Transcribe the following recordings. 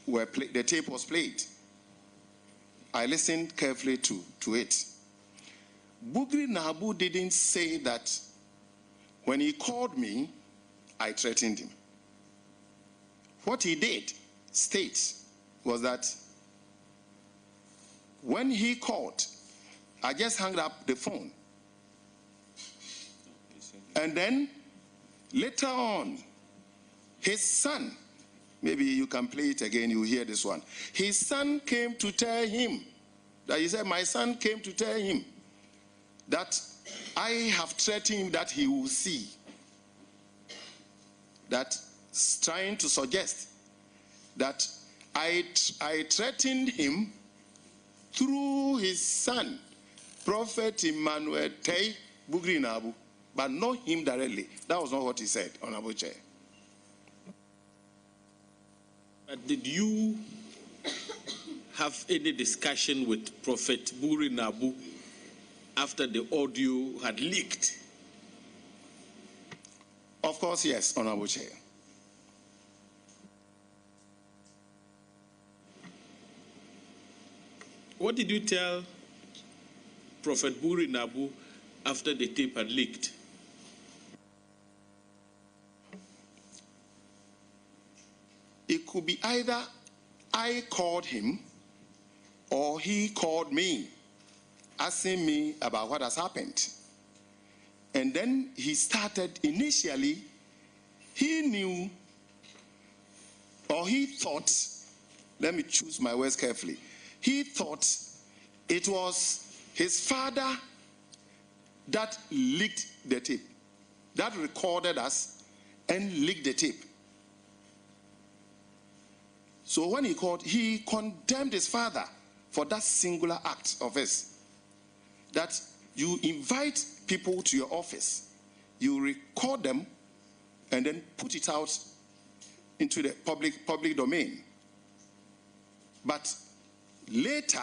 the tape was played. I listened carefully to it. Bugri Nabu didn't say that when he called me, I threatened him. What he did state was that when he called, I just hung up the phone. And then later on, his son, maybe you can play it again, you hear this one. His son came to tell him, that he said, my son came to tell him that I have threatened him that he will see. That trying to suggest that I threatened him through his son, Prophet Emmanuel Tei Bugri Nabu, but not him directly. That was not what he said, Honorable Chair. But did you have any discussion with Prophet Bugri Nabu after the audio had leaked? Of course, yes, Honorable Chair. What did you tell Prophet Bugri Nabu after the tape had leaked? It could be either I called him or he called me, asking me about what has happened. And then he started, initially, he knew, or he thought, let me choose my words carefully, he thought it was his father that leaked the tape, that recorded us and leaked the tape. So when he called, he condemned his father for that singular act of his. That you invite people to your office, you record them, and then put it out into the public domain. But later,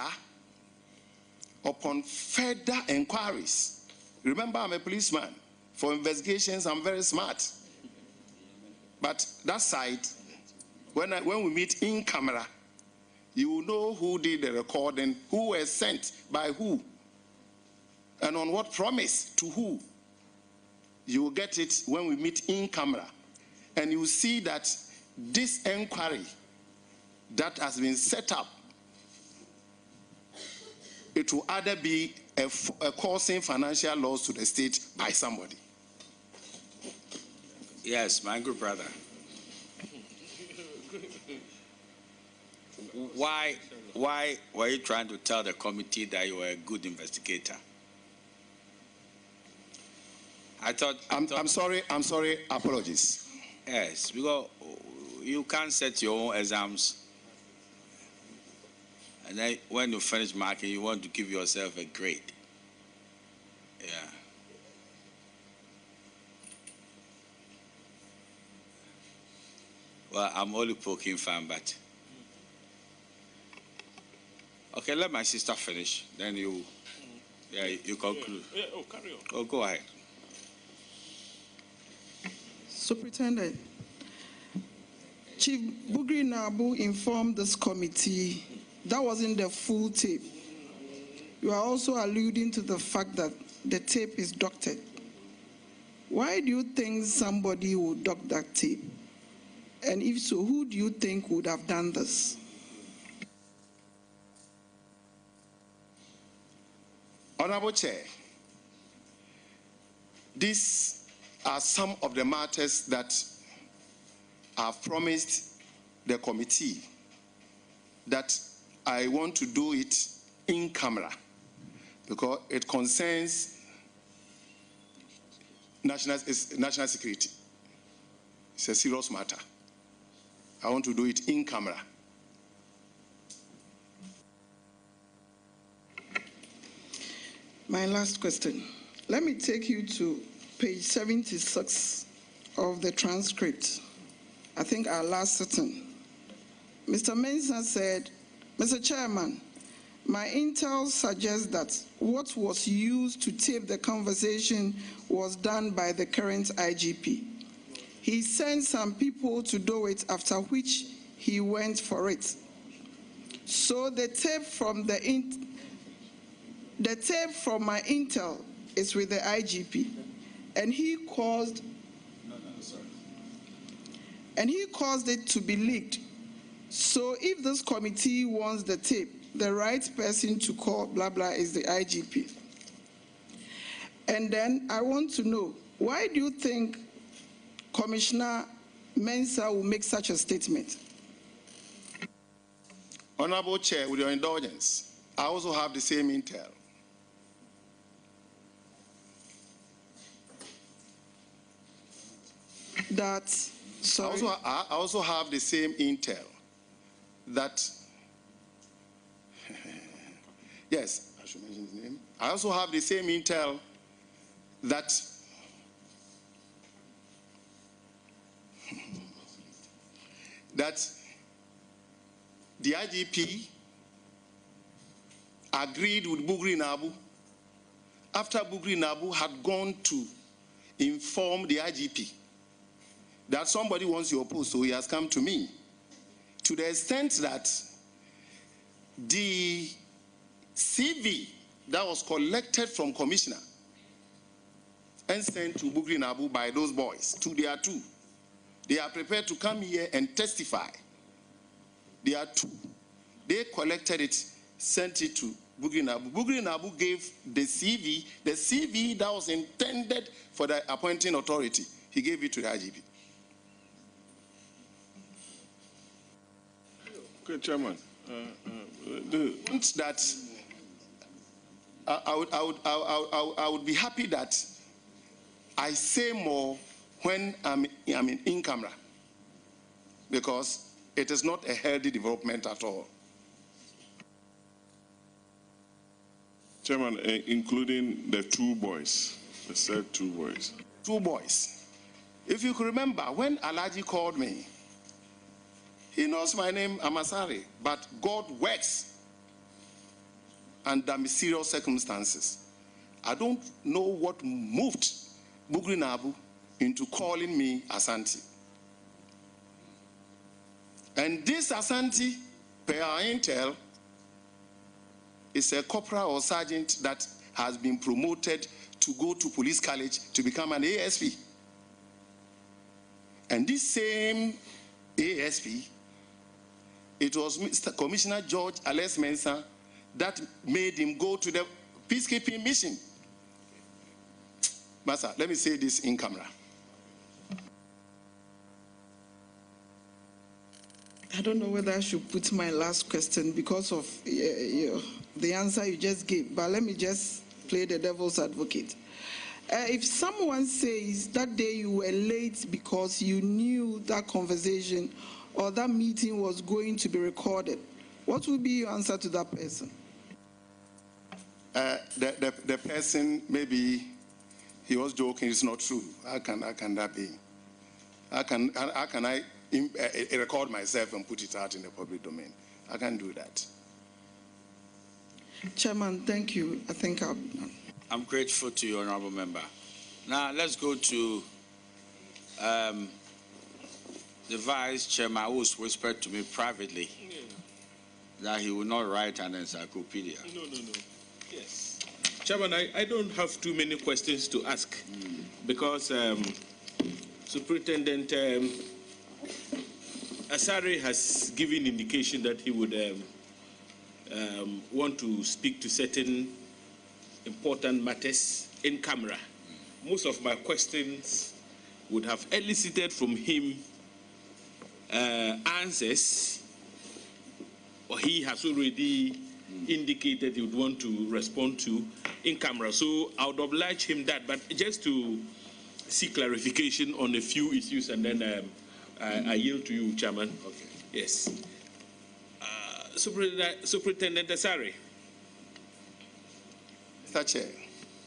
upon further inquiries, remember I'm a policeman. For investigations, I'm very smart. But that side, when we meet in camera, you will know who did the recording, who was sent by who, and on what promise to who. You will get it when we meet in camera. And you will see that this inquiry that has been set up, it will either be causing financial loss to the state by somebody. Yes, my good brother. Why were you trying to tell the committee that you were a good investigator? I'm sorry, apologies. Yes, because you can't set your own exams. And then when you finish marking, you want to give yourself a grade. Yeah. Well, I'm only poking fun, but... Okay, let my sister finish. Then you conclude. Yeah, carry on. Oh, go ahead. Superintendent, Chief Bugri Nabu informed this committee that wasn't the full tape. You are also alluding to the fact that the tape is doctored. Why do you think somebody would dock that tape? And if so, who do you think would have done this? Honorable Chair, these are some of the matters that I've promised the committee that I want to do it in camera because it concerns national security. It's a serious matter. I want to do it in camera. My last question. Let me take you to page 76 of the transcript. I think our last sitting. Mr. Mensah said, Mr. Chairman, my intel suggests that what was used to tape the conversation was done by the current IGP. He sent some people to do it, after which he went for it. So the tape from my intel is with the IGP, and he caused it to be leaked. So if this committee wants the tape, the right person to call blah blah is the IGP. And then I want to know, why do you think Commissioner Mensah will make such a statement? Honorable Chair, with your indulgence, I also have the same intel. I also have the same intel that, yes, I should mention his name. I also have the same intel that the IGP agreed with Bugri Nabu after Bugri Nabu had gone to inform the IGP that somebody wants your post, so he has come to me. To the extent that the CV that was collected from Commissioner and sent to Bugri Nabu by those boys, they are prepared to come here and testify. They are two. They collected it, sent it to Bugri Nabu. Bugri Nabu gave the CV that was intended for the appointing authority. He gave it to the IGP. Okay, Chairman. That I would be happy that I say more when I'm in camera, because it is not a healthy development at all. Chairman, including the two boys, the said two boys. Two boys. If you could remember, when Alaji called me, he knows my name, Amasari, but God works under mysterious circumstances. I don't know what moved Bugri Nabu into calling me Asante. And this Asante, per our intel, is a corporal or sergeant that has been promoted to go to police college to become an ASP. And this same ASP, it was Mr. Commissioner George Alex Mensah that made him go to the peacekeeping mission. Master, let me say this in camera. I don't know whether I should put my last question because of the answer you just gave, but let me just play the devil's advocate. If someone says that day you were late because you knew that conversation or that meeting was going to be recorded, what would be your answer to that person? The person, maybe he was joking, it's not true. How can that be? How can I record myself and put it out in the public domain? I can't do that. Chairman, thank you. I think I'm grateful to you, Honorable Member. Now, let's go to the Vice Chairman, who's whispered to me privately that he will not write an encyclopedia. No. Yes. Chairman, I don't have too many questions to ask because Superintendent Asare has given indication that he would want to speak to certain important matters in camera. Most of my questions would have elicited from him answers, or he has already indicated he would want to respond to in camera. So I would oblige him that, but just to seek clarification on a few issues, and then I yield to you, Chairman. Okay. Yes. Superintendent Asare. Mr. Chair.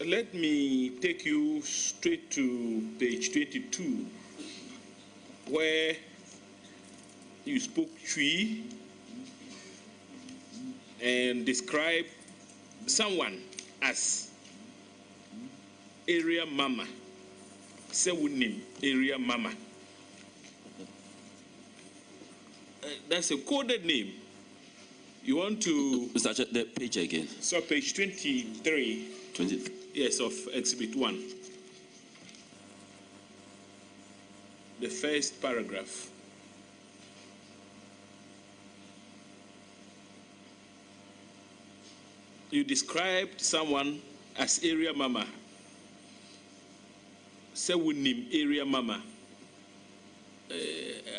Let me take you straight to page 22, where you spoke Twi and described someone as area mama. Say with name, area mama. That's a coded name. You want to... Mr. Chair, the page again. So page 23. 23. Yes, of Exhibit 1. The first paragraph. You described someone as area mama. Say we name area mama.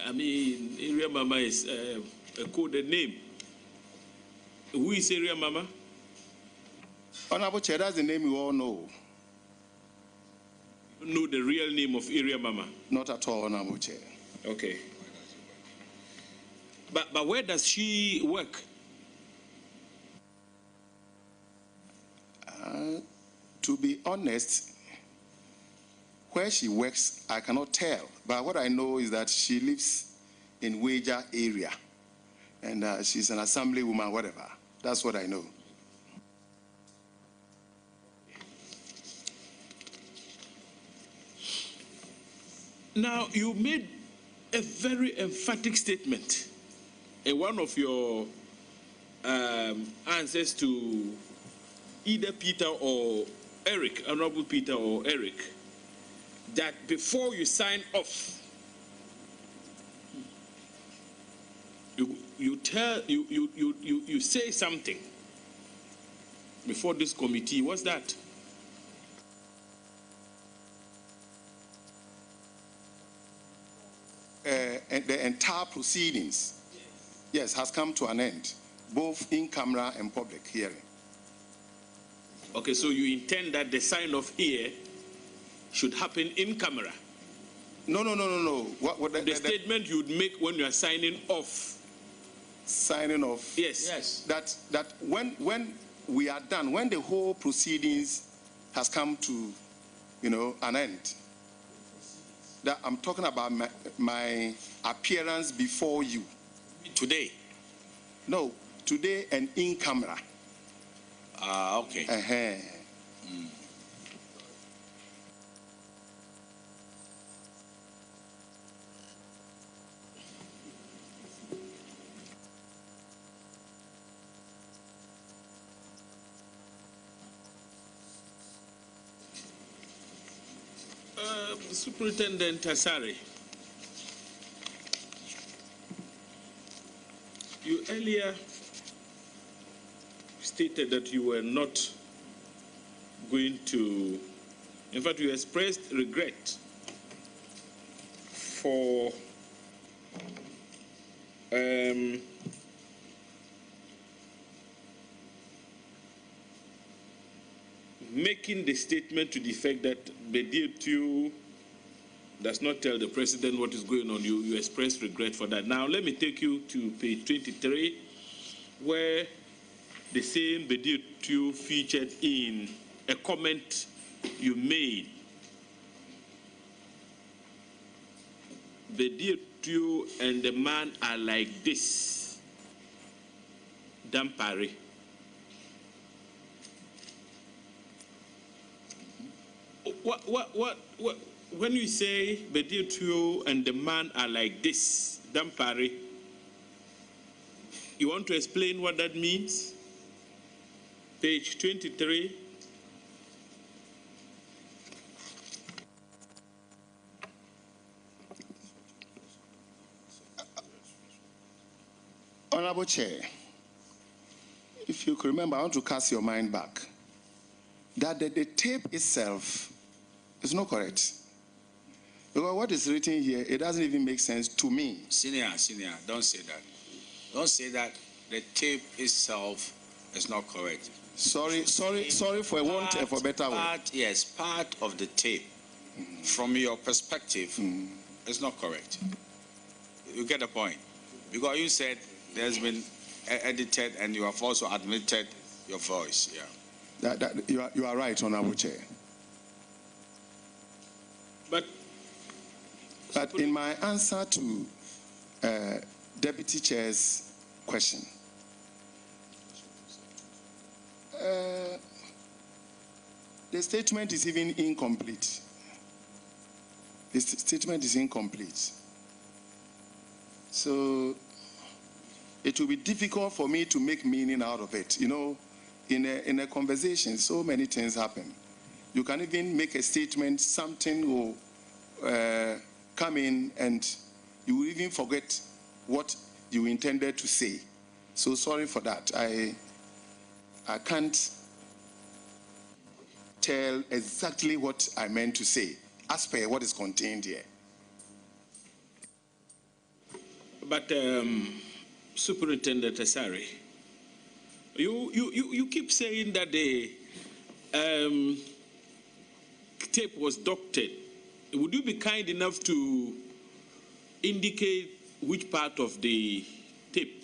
I mean, area mama is a coded name. Who is area mama? Honorable Chair, that's the name you all know. You know the real name of area mama? Not at all, Honorable Chair. Okay. But where does she work? To be honest, where she works, I cannot tell. But what I know is that she lives in Wager area. And she's an assemblywoman, whatever. That's what I know. Now, you made a very emphatic statement in one of your answers to either Peter or Eric, Honorable Peter or Eric, that before you sign off, you say something before this committee. What's that? And the entire proceedings, yes, has come to an end, both in camera and public hearing. Okay, so you intend that the sign-off here should happen in camera? No. What the statement you'd make when you are signing off. Signing off? Yes. That when we are done, when the whole proceedings has come to, an end, that I'm talking about my appearance before you. Today? No, today and in camera. Okay. Superintendent Asare, you earlier stated that you were not going to, in fact, you expressed regret for making the statement to the effect that Bedietu does not tell the president what is going on. You express regret for that. Now, let me take you to page 23, where the same Bedietu featured in a comment you made. Bedietu and the man are like this. Dampare. What? When you say Bedietu and the man are like this, Dampare, you want to explain what that means? Page 23. Honorable Chair, if you could remember, I want to cast your mind back, that the tape itself is not correct. Because what is written here, it doesn't even make sense to me. Senior, don't say that. Don't say that the tape itself is not correct. Sorry for a want and for better word. Yes, part of the tape, from your perspective, is not correct. You get the point? Because you said there's been edited and you have also admitted your voice. Yeah. You are right, Honorable Chair. But in my answer to Deputy Chair's question, the statement is even incomplete. The statement is incomplete. So it will be difficult for me to make meaning out of it. You know, in a conversation, so many things happen. You can even make a statement, something will come in, and you will even forget what you intended to say. So sorry for that. I can't tell exactly what I meant to say as per what is contained here. But Superintendent Asari, you keep saying that the tape was doctored. Would you be kind enough to indicate which part of the tape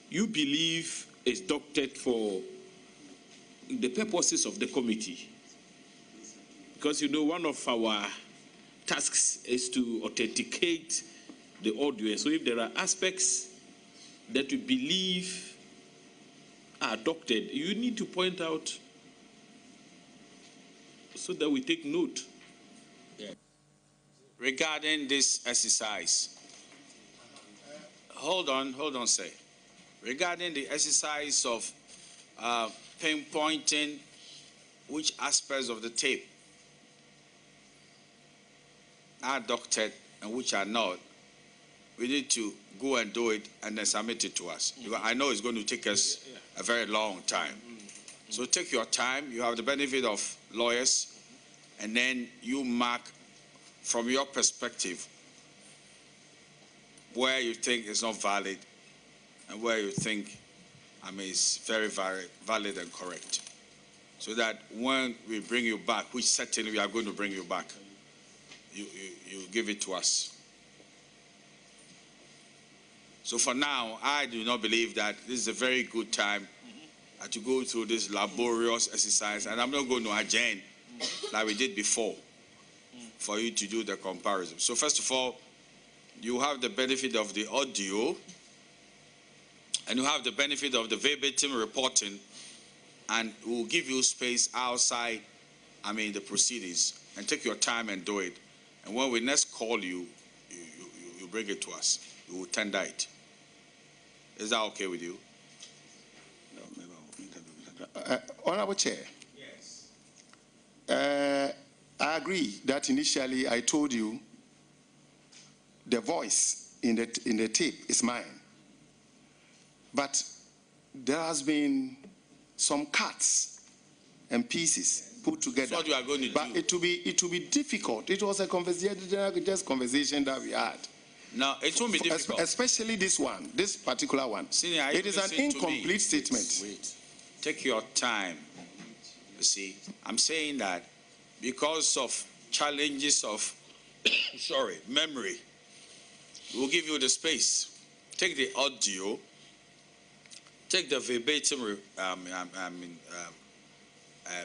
you believe is doctored for the purposes of the committee? Because, you know, one of our tasks is to authenticate the audio. So if there are aspects that you believe are doctored, you need to point out so that we take note. Regarding this exercise, hold on, say. Regarding the exercise of pinpointing which aspects of the tape are doctored and which are not, we need to go and do it and then submit it to us. Because I know it's going to take us a very long time. So take your time. You have the benefit of lawyers, and then you mark from your perspective where you think it's not valid and where you think, is very valid and correct. So that when we bring you back, which certainly we are going to bring you back, you give it to us. So for now, I do not believe that this is a very good time to go through this laborious exercise, and I'm not going to adjourn like we did before for you to do the comparison. So first of all, you have the benefit of the audio, and you have the benefit of the verbatim reporting, and we'll give you space outside, the proceedings, and take your time and do it. And when we next call you, you bring it to us. We will tender it. Is that okay with you? Honorable Chair. Yes. I agree that initially I told you the voice in the tape is mine. But there has been some cuts and pieces put together. That's what you are going to do. But it will be difficult. It was a conversation that we had. No, it won't be difficult. Especially this one, this particular one. Senior, it is an incomplete statement. Wait. Take your time. You see, I'm saying that because of challenges of memory, we'll give you the space. Take the audio, take the verbatim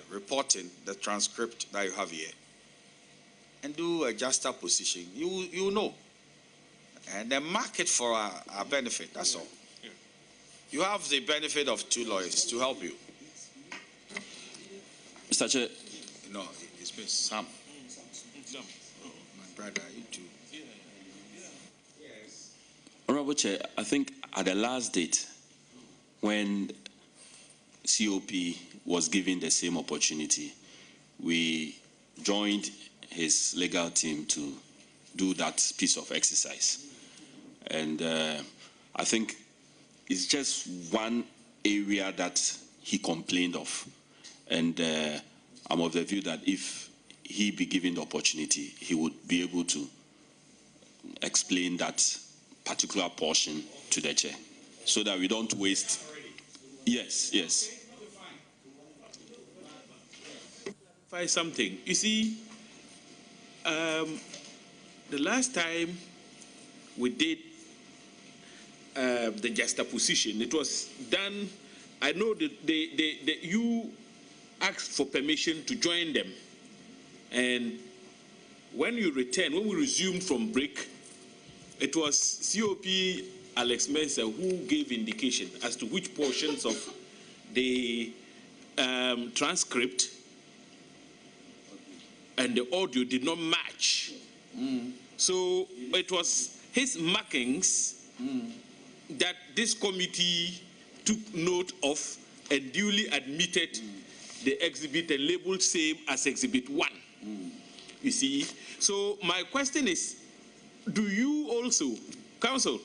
reporting, the transcript that you have here, and do a juxtaposition. You know. And then mark it for our benefit. That's all. Yeah. You have the benefit of two lawyers to help you. Mr. Chair. No, it's been Sam. Oh, my brother, you too. Yes. Honorable Chair, I think at the last date, when COP was given the same opportunity, we joined his legal team to do that piece of exercise. And I think it's just one area that he complained of. And I'm of the view that if he be given the opportunity, he would be able to explain that particular portion to the chair so that we don't waste. Yes. Something. You see, the last time we did the juxtaposition, it was done. I know that you asked for permission to join them, and when we resumed from break, it was COP Alex Mensah who gave indication as to which portions of the transcript and the audio did not match. So it was his markings that this committee took note of and duly admitted the exhibit and labeled same as Exhibit 1. You see? So my question is, do you also, Council,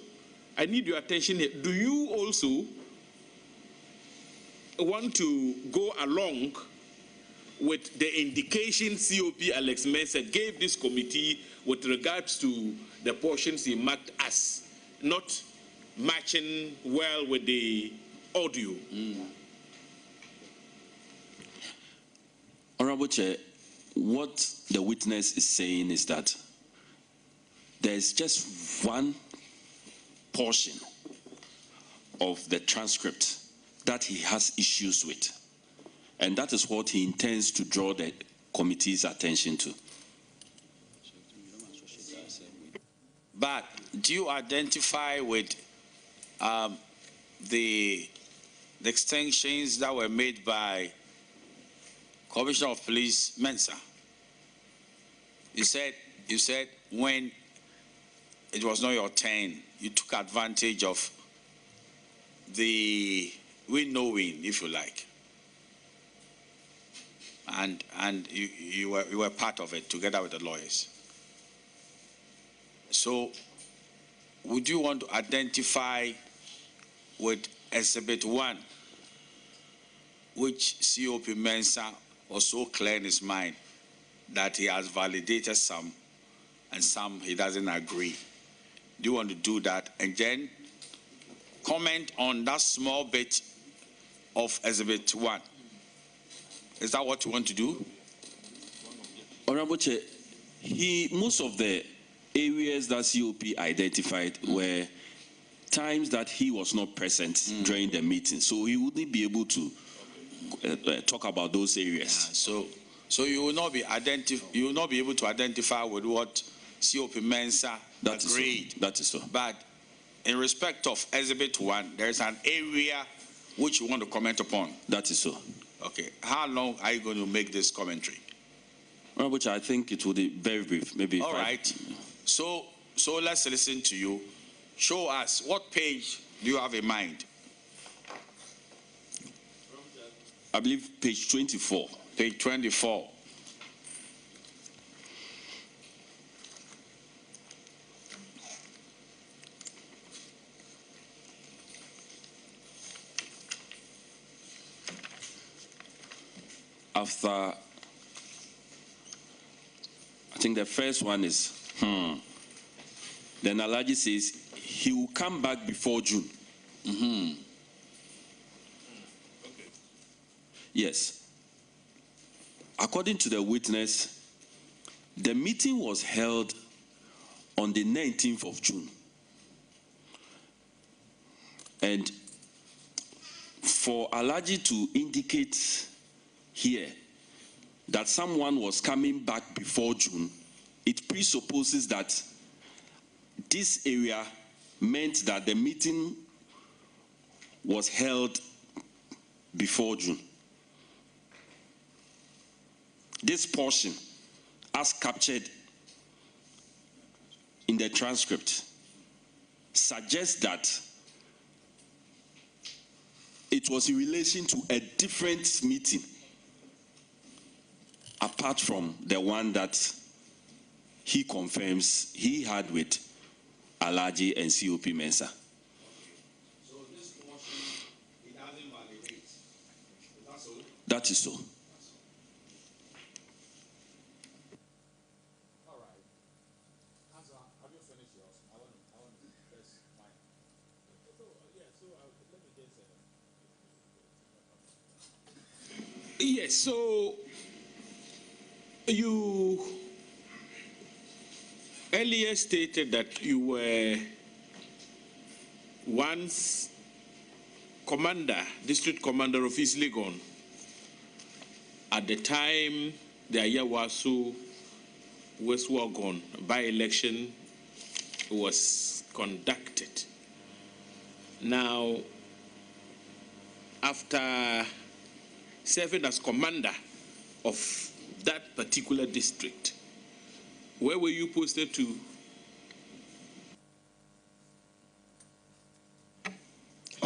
I need your attention here, do you also want to go along with the indication COP Alex Mensah gave this committee with regards to the portions he marked as not matching well with the audio? Honorable Chair, what the witness is saying is that there's just one portion of the transcript that he has issues with, and that is what he intends to draw the committee's attention to. But do you identify with the extensions that were made by Commissioner of Police Mensah? You said when it was not your turn, you took advantage of the winnowing, if you like, and you were part of it together with the lawyers. So would you want to identify with Exhibit 1, which COP Mensah was so clear in his mind that he has validated some and some he doesn't agree? Do you want to do that and then comment on that small bit of Exhibit 1? Is that what you want to do? Honorable Chair, most of the areas that COP identified were times that he was not present during the meeting, so he wouldn't be able to talk about those areas. Yeah, so you will not be able to identify with what COP Mensah agreed. That is so. But in respect of Exhibit 1, there is an area which you want to comment upon. That is so. Okay. How long are you going to make this commentary? Honorable Chair, I think it will be very brief, maybe. All right. So let's listen to you. Show us, what page do you have in mind? I believe page 24. Page 24. After, I think the first one is, Then Alaji says he will come back before June. Okay. Yes. According to the witness, the meeting was held on the 19th of June. And for Alaji to indicate here that someone was coming back before June, it presupposes that this area meant that the meeting was held before June. This portion, as captured in the transcript, suggests that it was in relation to a different meeting apart from the one that he confirms he had with Alaji and COP Mensah. So this portion, it doesn't validate. Is that so? That is so. All right. Answer, have you finished yours? I want to press mine. Yes, so you earlier stated that you were once district commander of East Legon at the time the Ayawaso West Wagon by-election was conducted. Now, after serving as commander of that particular district, where were you posted to?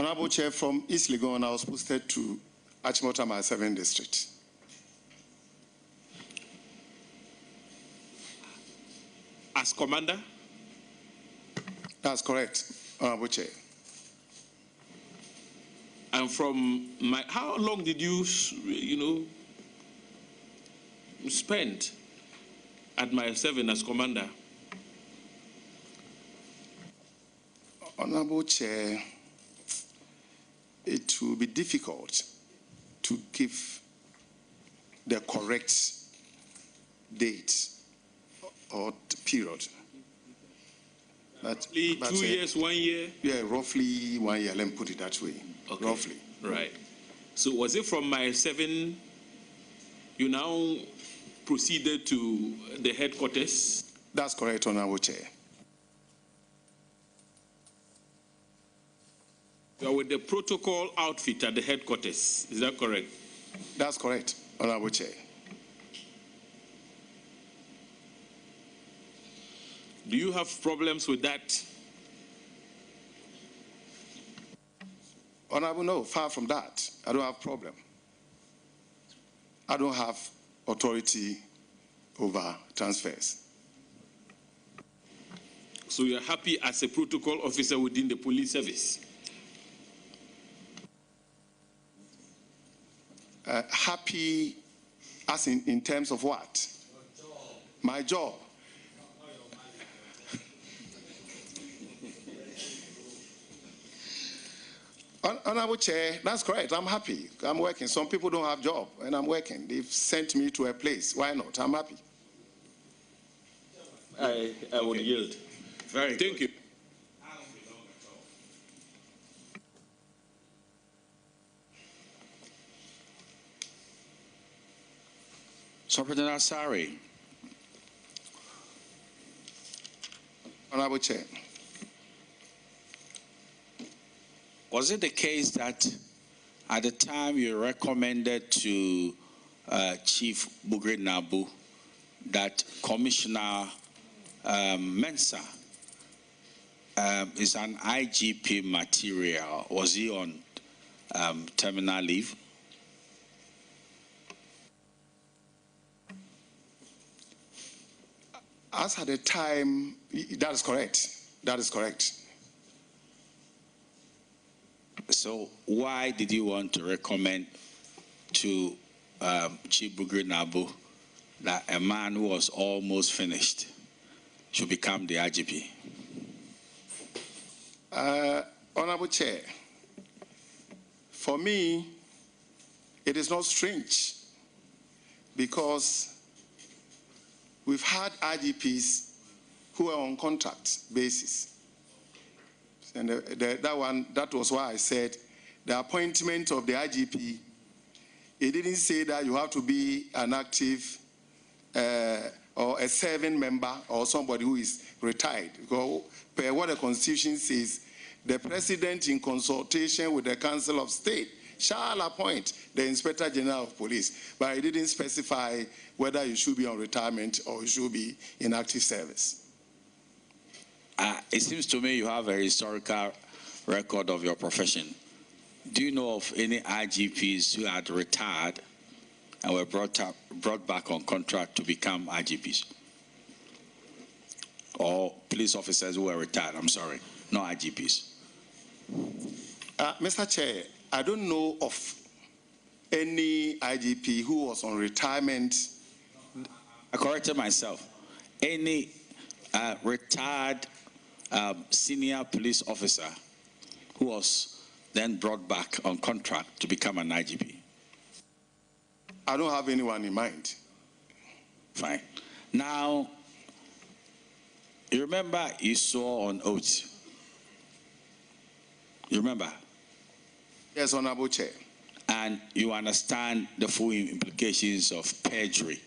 Honorable Chair, from East Legon, I was posted to Achimota, my 7th district. As commander? That's correct, Honorable Chair. And from my, how long did you, spend at my 7 as commander? Honorable Chair, it will be difficult to give the correct date or period. Roughly 2 years, 1 year? Yeah, roughly 1 year. Let me put it that way. Okay. Roughly. Right. So was it from mile 7 you now proceeded to the headquarters? That's correct, Honorable Chair. You are with the protocol outfit at the headquarters. Is that correct? That's correct, Honorable Chair. Do you have problems with that? Honorable, no, far from that. I don't have problem. I don't have authority over transfers. So you're happy as a protocol officer within the police service? Happy as in terms of what? My job. Honorable Chair, that's correct. I'm happy. I'm working. Some people don't have job, and I'm working. They've sent me to a place. Why not? I'm happy. I would yield. Very Thank you. Superintendent Asari. Honorable Chair. Was it the case that at the time you recommended to Chief Bugri Nabu that Commissioner Mensah is an IGP material? Was he on terminal leave? As at the time, that is correct. That is correct. So why did you want to recommend to Chief Bugri Nabu that a man who was almost finished should become the IGP? Honorable Chair, for me, it is not strange because we've had IGPs who are on contract basis. And that was why I said the appointment of the IGP, it didn't say that you have to be an active or a serving member or somebody who is retired. Because per what the Constitution says, the President in consultation with the Council of State shall appoint the Inspector General of Police, but it didn't specify whether you should be on retirement or you should be in active service. It seems to me you have a historical record of your profession. Do you know of any IGPs who had retired and were brought back on contract to become IGPs? Or police officers who were retired, I'm sorry, no IGPs. Mr. Chair, I don't know of any IGP who was on retirement. I corrected myself. Any retired senior police officer who was then brought back on contract to become an IGP? I don't have anyone in mind. Fine. Now, you remember you swore on oath. You remember? Yes, Honorable Chair. And you understand the full implications of perjury.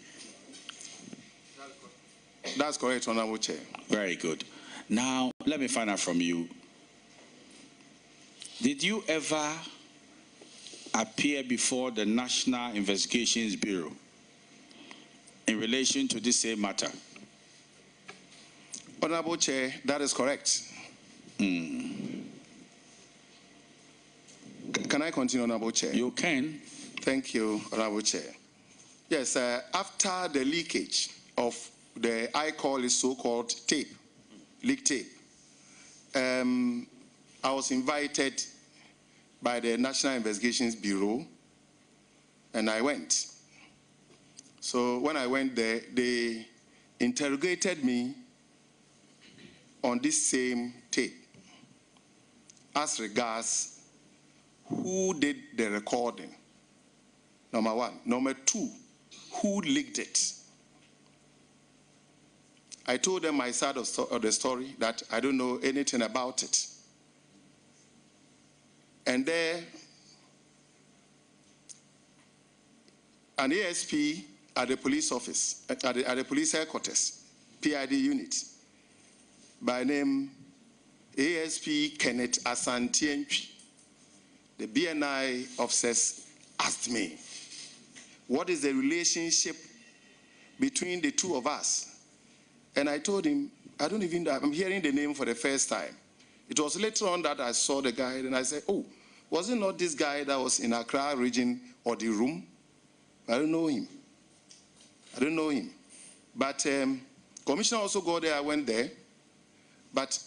That's correct, Honorable Chair. Very good. Now, let me find out from you. Did you ever appear before the National Investigations Bureau in relation to this same matter? Honorable Chair, that is correct. Can I continue, Honorable Chair? You can. Thank you, Honorable Chair. Yes, after the leakage of the, I call it so-called tape, leak tape, I was invited by the National Investigations Bureau, and I went. So when I went there, they interrogated me on this same tape as regards who did the recording, number one. Number two, who leaked it. I told them my side of the story, that I don't know anything about it. And there, an ASP at the police office, at the police headquarters, PID unit, by name ASP Kenneth Asantienchi, the BNI officers asked me, what is the relationship between the two of us? And I told him, I don't even know, I'm hearing the name for the first time. It was later on that I saw the guy, and I said, oh, was it not this guy that was in Accra region or the room? I don't know him. I don't know him. But Commissioner also go there, I went there. But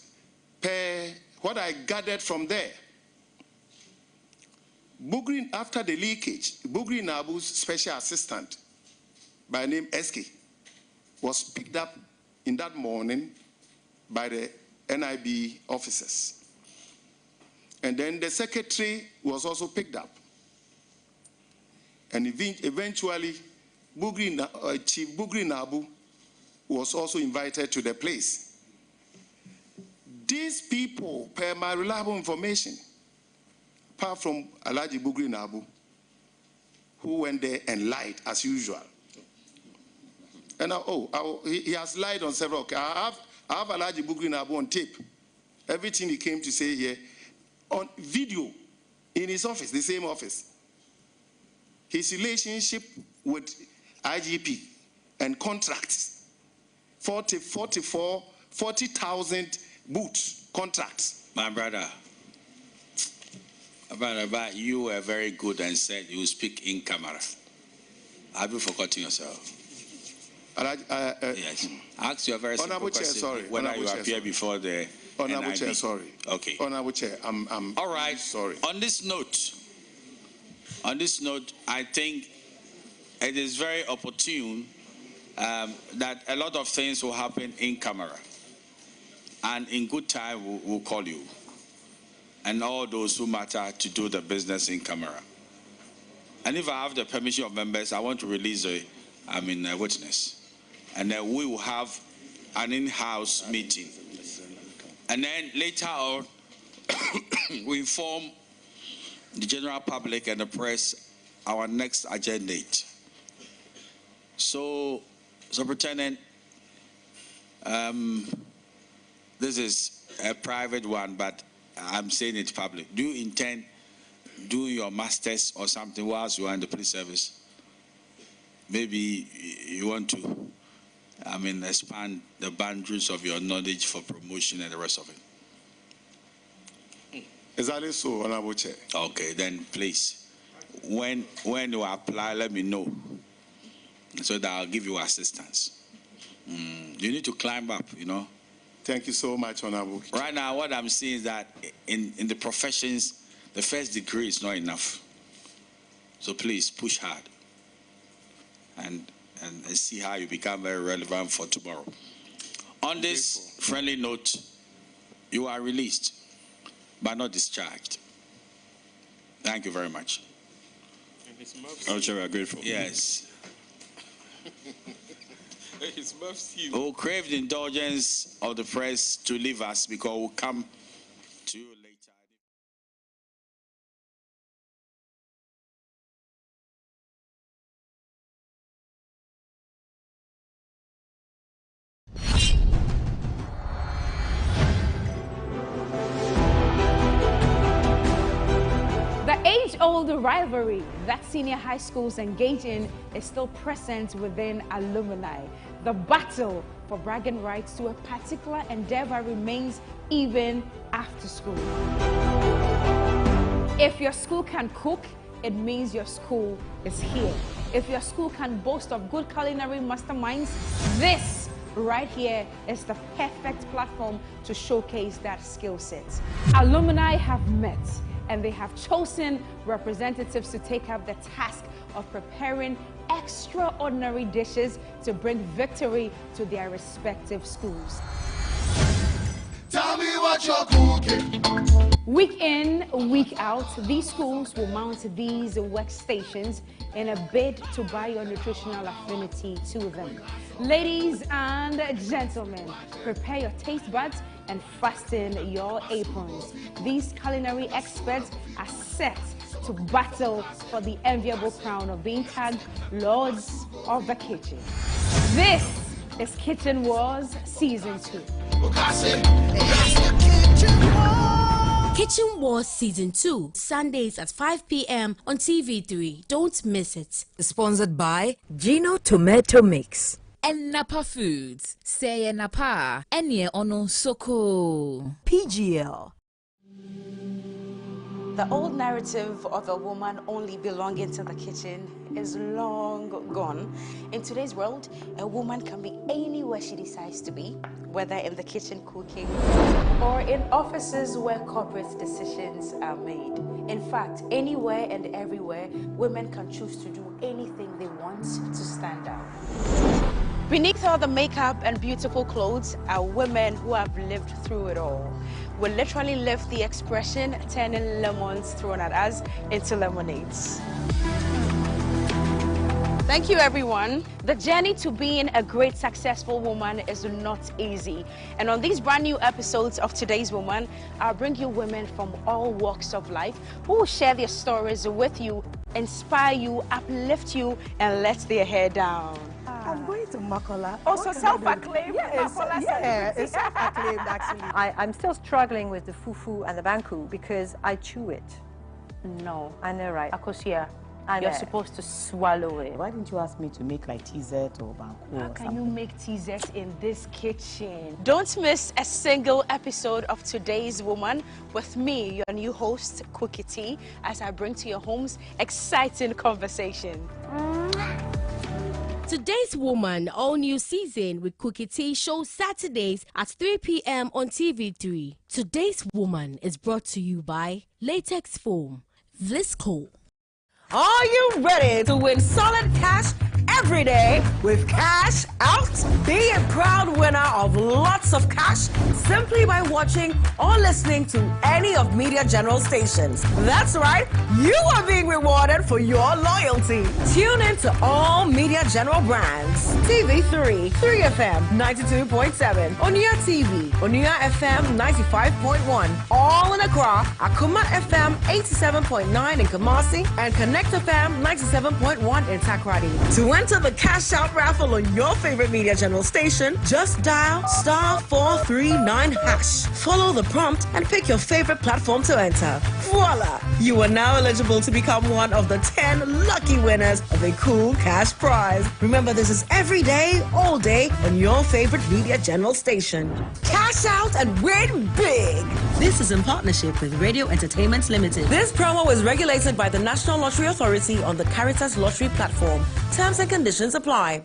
per what I gathered from there, Bugri, after the leakage, Bugri Nabu's special assistant by name SK was picked up in that morning by the NIB officers. And then the secretary was also picked up. And eventually, Chief Bugri Nabu was also invited to the place. These people, per my reliable information, apart from Alhaji Bugri Nabu, who went there and lied as usual. And now, he has lied on several occasions. I have Alhaji Bugri Nabu on tape. Everything he came to say here, on video, in his office, the same office. His relationship with IGP and contracts, 40,000 boots contracts. My brother, you were very good and said you speak in camera. Have you forgotten yourself? Yes. Ask your very simple question. Sorry. Whether you appear before the Honorable Chair, sorry. Okay. Honorable Chair, I'm all right. Sorry. On this note, I think it is very opportune that a lot of things will happen in camera. And in good time, we'll call you. And all those who matter to do the business in camera. And if I have the permission of members, I want to release a witness. And then we will have an in-house meeting. And then later on, we inform the general public and the press our next agenda date. So Superintendent, this is a private one, but I'm saying it public. Do you intend doing your masters or something whilst you are in the police service? Maybe you want to, expand the boundaries of your knowledge for promotion and the rest of it. Exactly so, Honorable Chair. Okay, then please, when you apply, let me know, so that I'll give you assistance. You need to climb up, Thank you so much, Honorable Chair. Right now, what I'm seeing is that in the professions, the first degree is not enough. So please push hard and see how you become very relevant for tomorrow. On this friendly note, you are released, but not discharged. Thank you very much. I'm sure we are grateful. Yes. We'll crave the indulgence of the press to leave us because we'll come to you later. The age-old rivalry that senior high schools engage in is still present within alumni. The battle for bragging rights to a particular endeavor remains even after school. If your school can cook, it means your school is here. If your school can boast of good culinary masterminds, this right here is the perfect platform to showcase that skill set. Alumni have met and they have chosen representatives to take up the task of preparing extraordinary dishes to bring victory to their respective schools. Tell me what you're cooking. Week in, week out, these schools will mount these workstations in a bid to buy your nutritional affinity to them. Ladies and gentlemen, prepare your taste buds and fasten your aprons. These culinary experts are set to battle for the enviable crown of being tagged Lords of the Kitchen. This is Kitchen Wars Season 2. Kitchen Wars Season 2, Sundays at 5 p.m. on TV3. Don't miss it. Sponsored by Gino Tomato Mix. And Napa Foods. Say Napa. Enye ono soko. PGL. The old narrative of a woman only belonging to the kitchen is long gone. In today's world, a woman can be anywhere she decides to be, whether in the kitchen cooking or in offices where corporate decisions are made. In fact, anywhere and everywhere, women can choose to do anything they want to stand out. Beneath all the makeup and beautiful clothes are women who have lived through it all. We literally lived the expression, turning lemons thrown at us into lemonades. Thank you, everyone. The journey to being a great, successful woman is not easy. And on these brand new episodes of Today's Woman, I'll bring you women from all walks of life who will share their stories with you, inspire you, uplift you, and let their hair down. I'm going to Makola. Also self-acclaimed. Yeah, it's self-acclaimed actually. I'm still struggling with the fufu and the banku because I chew it. No. I know, right? Akosia, you're supposed to swallow it. Why didn't you ask me to make like TZ or banku? How can you make TZ in this kitchen? Don't miss a single episode of Today's Woman with me, your new host, Cookie T, as I bring to your homes exciting conversation. Today's Woman, all new season with Cookie T, shows Saturdays at 3 p.m. on TV3. Today's Woman is brought to you by Latex Foam, Vlisco. Are you ready to win solid cash every day with Cash Out? Be a proud winner of lots of cash simply by watching or listening to any of Media General stations. That's right, you are being rewarded for your loyalty. Tune in to all Media General brands. TV3, 3FM 92.7, Onia TV, Onia FM 95.1, all in Accra, Akuma FM 87.9 in Kumasi, and Connect FM 97.1 in Takrady. To enter the Cash Out raffle on your favorite Media General station, just dial *439#. Follow the prompt and pick your favorite platform to enter. Voila! You are now eligible to become one of the 10 lucky winners of a cool cash prize. Remember, this is every day, all day on your favorite Media General station. Cash out and win big! This is in partnership with Radio Entertainment Limited. This promo is regulated by the National Lottery Authority on the Caritas Lottery platform. Terms and conditions apply.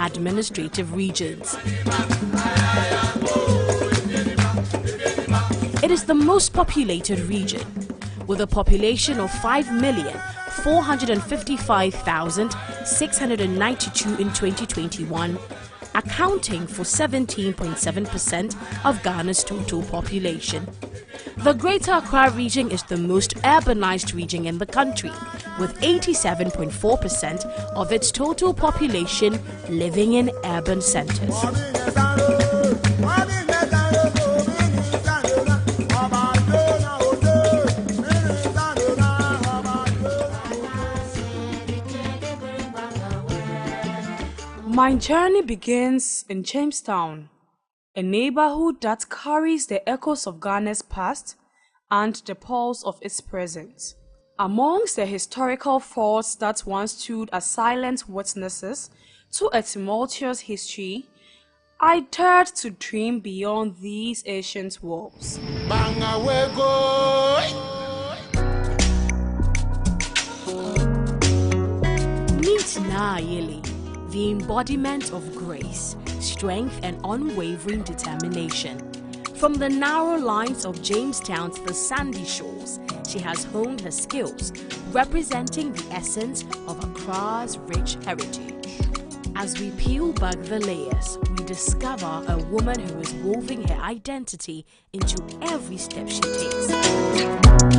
Administrative regions. It is the most populated region, with a population of 5,455,692 in 2021, accounting for 17.7% of Ghana's total population. The Greater Accra region is the most urbanized region in the country, with 87.4% of its total population living in urban centers. My journey begins in Jamestown, a neighborhood that carries the echoes of Ghana's past and the pulse of its present. Amongst the historical forts that once stood as silent witnesses to a tumultuous history, I dared to dream beyond these ancient walls. Meet Nayeli, the embodiment of grace, strength, and unwavering determination. From the narrow lines of Jamestown to the sandy shores, she has honed her skills, representing the essence of Accra's rich heritage. As we peel back the layers, we discover a woman who is woven her identity into every step she takes.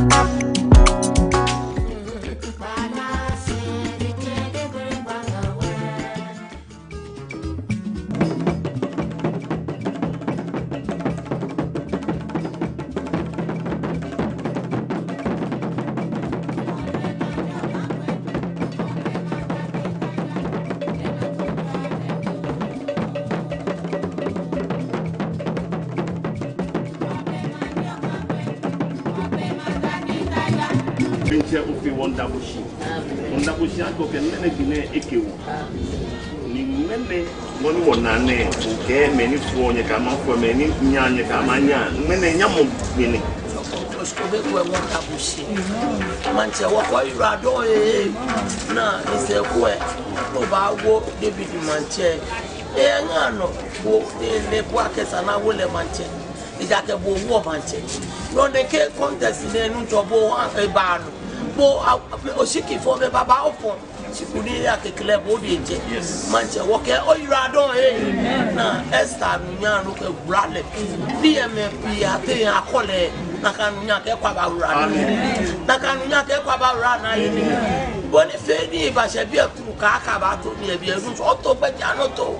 Oshiki for me baba ofo sikudi ya kekele bodi eje manche woke oyirado na Esther nunya no ke brale DMP ate akole na kanunya ke kwa ba wura na kanunya ke kwa ba wura na yini boni fe ni ba se bi akuru ka aka ba to ni e bi eru so to gbeja no to